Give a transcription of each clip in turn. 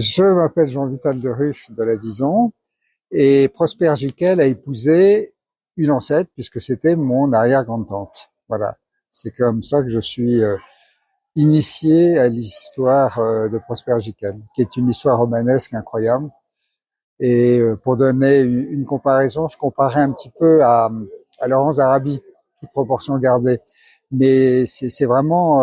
Je m'appelle Jean-Vital de Ruffe de la Vison et Prosper Giquel a épousé une ancêtre puisque c'était mon arrière-grand-tante. Voilà, c'est comme ça que je suis initié à l'histoire de Prosper Giquel, qui est une histoire romanesque incroyable. Et pour donner une comparaison, je comparais un petit peu à Laurence d'Arabie, toute proportion gardée. Mais c'est vraiment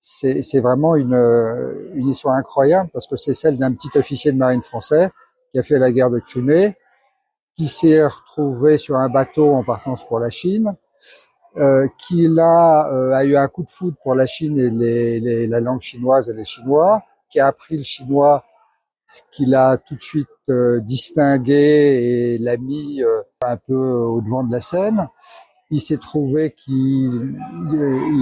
c'est vraiment une histoire incroyable parce que c'est celle d'un petit officier de marine français qui a fait la guerre de Crimée, qui s'est retrouvé sur un bateau en partance pour la Chine, qui là a eu un coup de foudre pour la Chine et la langue chinoise et les Chinois, qui a appris le chinois, ce qu'il a tout de suite distingué et l'a mis un peu au devant de la scène. Il s'est trouvé qu'il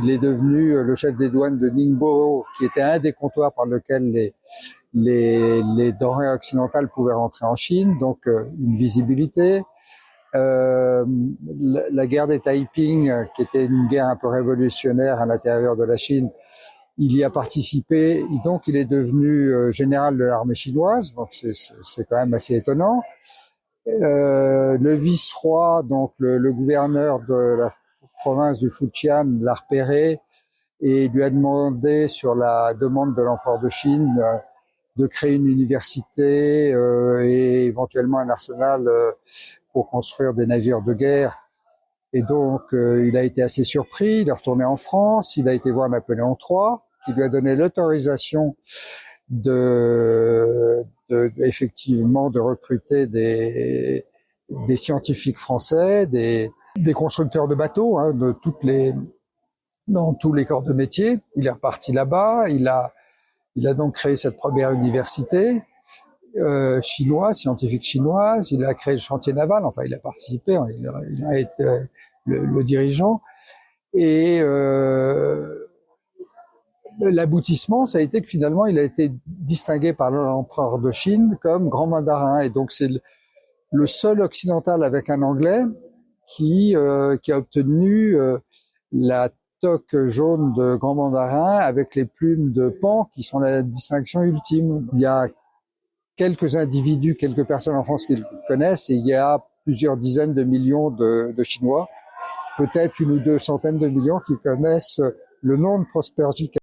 est devenu le chef des douanes de Ningbo, qui était un des comptoirs par lequel les denrées occidentales pouvaient rentrer en Chine, donc une visibilité. La guerre des Taiping, qui était une guerre un peu révolutionnaire à l'intérieur de la Chine, il y a participé, et donc il est devenu général de l'armée chinoise, donc c'est quand même assez étonnant. Le vice-roi, donc le gouverneur de la province du Fujian, l'a repéré et lui a demandé, sur la demande de l'empereur de Chine, de créer une université et éventuellement un arsenal pour construire des navires de guerre. Et donc, il a été assez surpris, il est retourné en France, il a été voir Napoléon III, qui lui a donné l'autorisation effectivement de recruter des scientifiques français, des constructeurs de bateaux, hein, dans tous les corps de métier. Il est reparti là-bas, il a donc créé cette première université chinoise, scientifique chinoise, il a créé le chantier naval, enfin il a participé, hein, il a été le dirigeant. Et l'aboutissement, ça a été que finalement, il a été distingué par l'empereur de Chine comme grand mandarin. Et donc, c'est le seul occidental avec un anglais qui a obtenu la toque jaune de grand mandarin avec les plumes de pan, qui sont la distinction ultime. Il y a quelques individus, quelques personnes en France qui le connaissent, et il y a plusieurs dizaines de millions de Chinois, peut-être une ou deux centaines de millions qui connaissent le nom de Prosper Giquel.